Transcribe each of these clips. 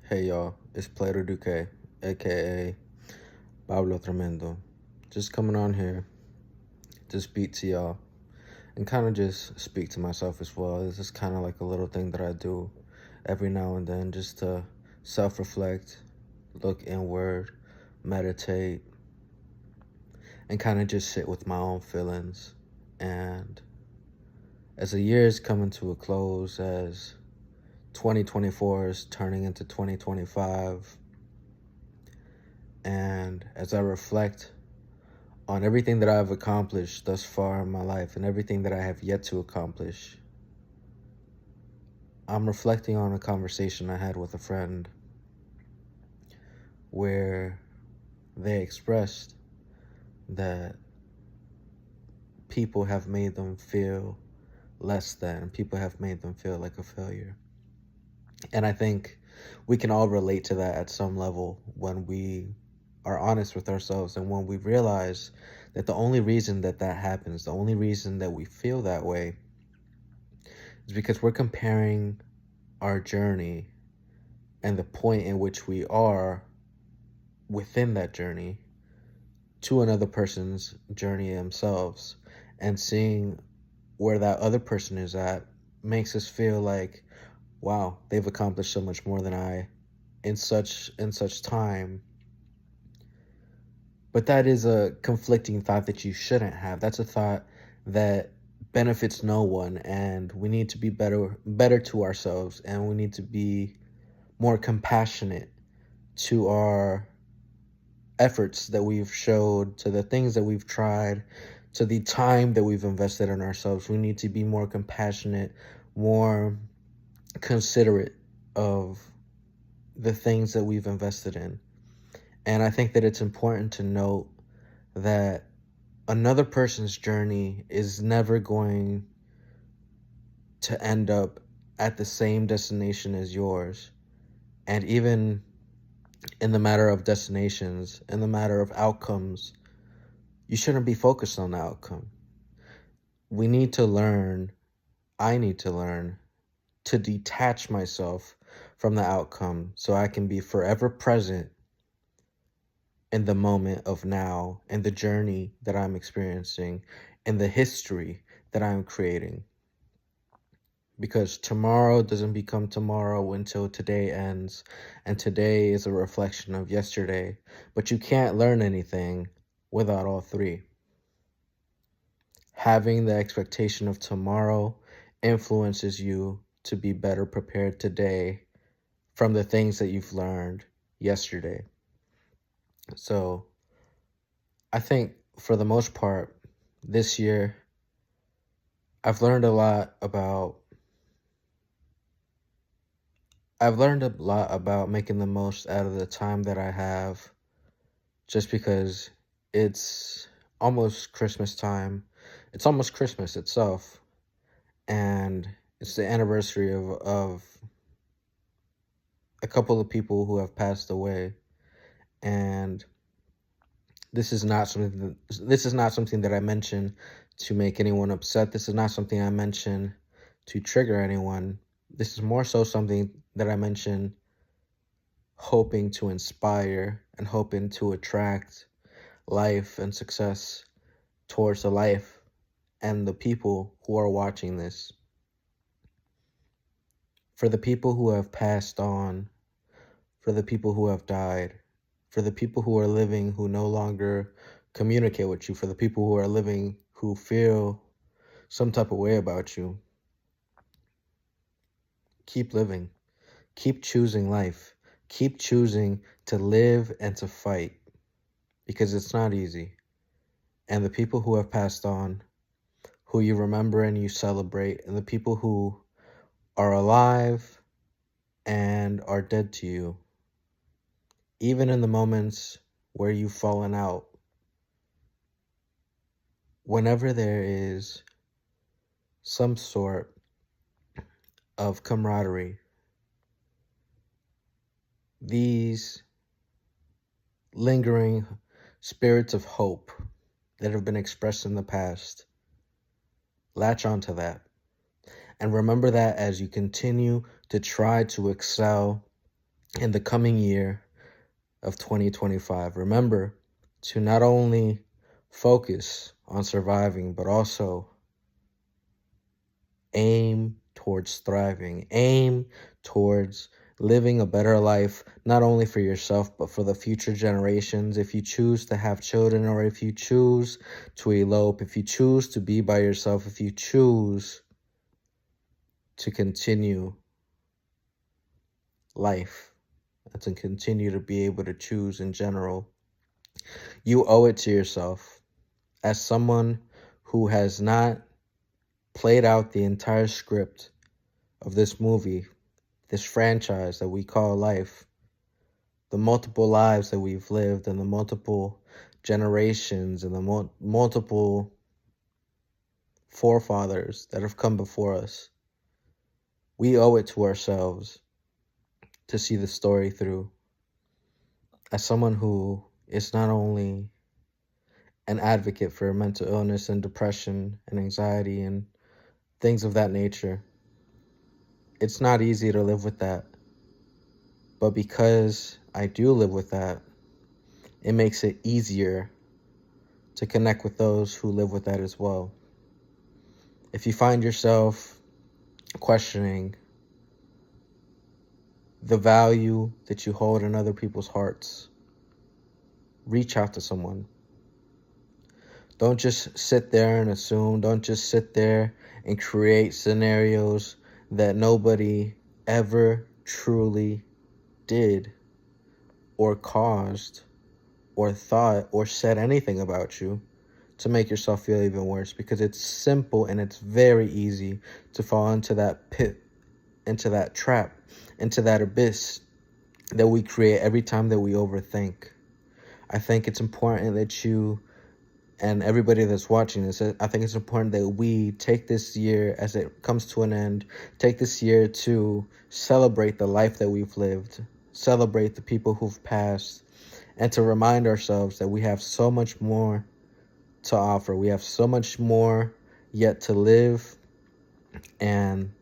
Hey y'all, it's Plato Duque, aka Pablo Tremendo. Just coming on here to speak to y'all and kind of just speak to myself as well. This is kind of like a little thing that I do every now and then just to self reflect, look inward, meditate, and kind of just sit with my own feelings. And as the year is coming to a close, as 2024 is turning into 2025, and as I reflect on everything that I've accomplished thus far in my life and everything that I have yet to accomplish, I'm reflecting on a conversation I had with a friend where they expressed that people have made them feel less than, people have made them feel like a failure. And I think we can all relate to that at some level when we are honest with ourselves and when we realize that the only reason that that happens, the only reason that we feel that way is because we're comparing our journey and the point in which we are within that journey to another person's journey themselves, and seeing where that other person is at makes us feel like, wow, they've accomplished so much more than I in such time. But that is a conflicting thought that you shouldn't have. That's a thought that benefits no one, and we need to be better to ourselves, and we need to be more compassionate to our efforts that we've showed, to the things that we've tried, to the time that we've invested in ourselves. We need to be more compassionate, more considerate of the things that we've invested in. And I think that it's important to note that another person's journey is never going to end up at the same destination as yours. And even in the matter of destinations, in the matter of outcomes, you shouldn't be focused on the outcome. We need to learn, I need to learn to detach myself from the outcome so I can be forever present in the moment of now, in the journey that I'm experiencing, in the history that I'm creating. Because tomorrow doesn't become tomorrow until today ends, and today is a reflection of yesterday. But you can't learn anything without all three. Having the expectation of tomorrow influences you to be better prepared today from the things that you've learned yesterday. So I think for the most part, this year, I've learned a lot about I've learned a lot about making the most out of the time that I have, just because it's almost Christmas time. It's almost Christmas itself, and it's the anniversary of a couple of people who have passed away. And this is not something that I mention to make anyone upset. This is not something I mention to trigger anyone. This is more so something that I mention hoping to inspire and hoping to attract life and success towards the life and the people who are watching this. For the people who have passed on, for the people who have died, for the people who are living who no longer communicate with you, for the people who are living who feel some type of way about you, keep living. Keep choosing life. Keep choosing to live and to fight, because it's not easy. And the people who have passed on, who you remember and you celebrate, and the people who are alive and are dead to you, even in the moments where you've fallen out, whenever there is some sort of camaraderie, these lingering spirits of hope that have been expressed in the past, latch onto that. And remember that as you continue to try to excel in the coming year of 2025. Remember to not only focus on surviving, but also aim towards thriving, aim towards living a better life, not only for yourself, but for the future generations. If you choose to have children, or if you choose to elope, if you choose to be by yourself, if you choose to continue life and to continue to be able to choose in general, you owe it to yourself. As someone who has not played out the entire script of this movie, this franchise that we call life, the multiple lives that we've lived, and the multiple generations, and the multiple forefathers that have come before us, we owe it to ourselves to see the story through. As someone who is not only an advocate for mental illness and depression and anxiety and things of that nature, it's not easy to live with that. But because I do live with that, it makes it easier to connect with those who live with that as well. If you find yourself questioning the value that you hold in other people's hearts, reach out to someone. Don't just sit there and assume. Don't just sit there and create scenarios that nobody ever truly did or caused or thought or said anything about you to make yourself feel even worse, because it's simple and it's very easy to fall into that pit, into that trap, into that abyss that we create every time that we overthink. I think it's important that you and everybody that's watching this, I think it's important that we take this year as it comes to an end, take this year to celebrate the life that we've lived, celebrate the people who've passed, and to remind ourselves that we have so much more to offer. We have so much more yet to live, and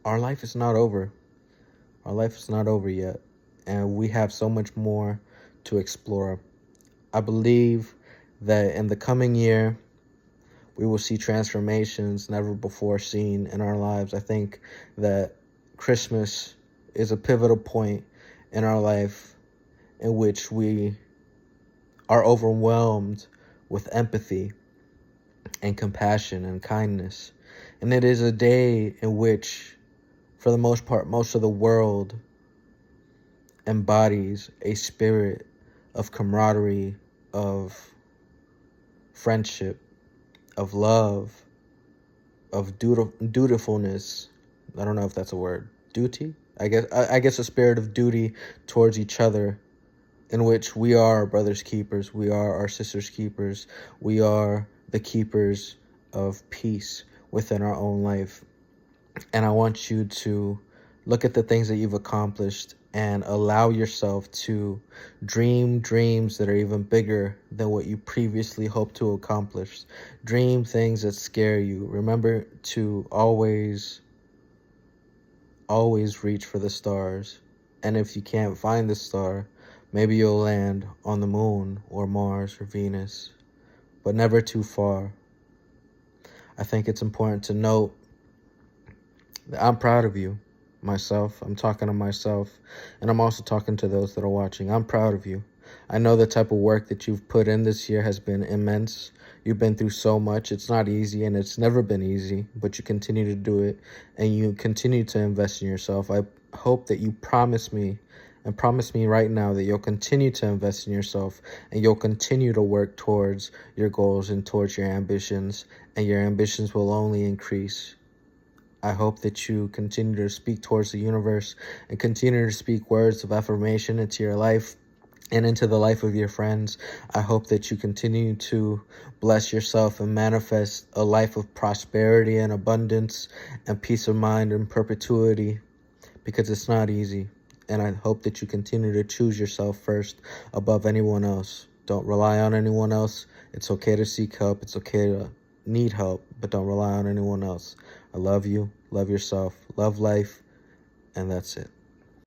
our life is not over. Our life is not over yet, and we have so much more to explore. I believe that in the coming year, we will see transformations never before seen in our lives. I think that Christmas is a pivotal point in our life in which we are overwhelmed with empathy and compassion and kindness. And it is a day in which, for the most part, most of the world embodies a spirit of camaraderie, of friendship, of love, of dutifulness. I don't know if that's a word. Duty? I guess a spirit of duty towards each other, in which we are our brother's keepers, we are our sister's keepers, we are the keepers of peace within our own life. And I want you to look at the things that you've accomplished and allow yourself to dream dreams that are even bigger than what you previously hoped to accomplish. Dream things that scare you. Remember to always reach for the stars. And if you can't find the star, maybe you'll land on the moon or Mars or Venus, but never too far. I think it's important to note that I'm proud of you, myself. I'm talking to myself, and I'm also talking to those that are watching. I'm proud of you. I know the type of work that you've put in this year has been immense. You've been through so much. It's not easy, and it's never been easy, but you continue to do it, and you continue to invest in yourself. I hope that you promise me right now that you'll continue to invest in yourself, and you'll continue to work towards your goals and towards your ambitions, and your ambitions will only increase. I hope that you continue to speak towards the universe and continue to speak words of affirmation into your life and into the life of your friends. I hope that you continue to bless yourself and manifest a life of prosperity and abundance and peace of mind and perpetuity, because it's not easy. And I hope that you continue to choose yourself first above anyone else. Don't rely on anyone else. It's okay to seek help. It's okay to need help, but don't rely on anyone else. I love you, love yourself, love life, and that's it.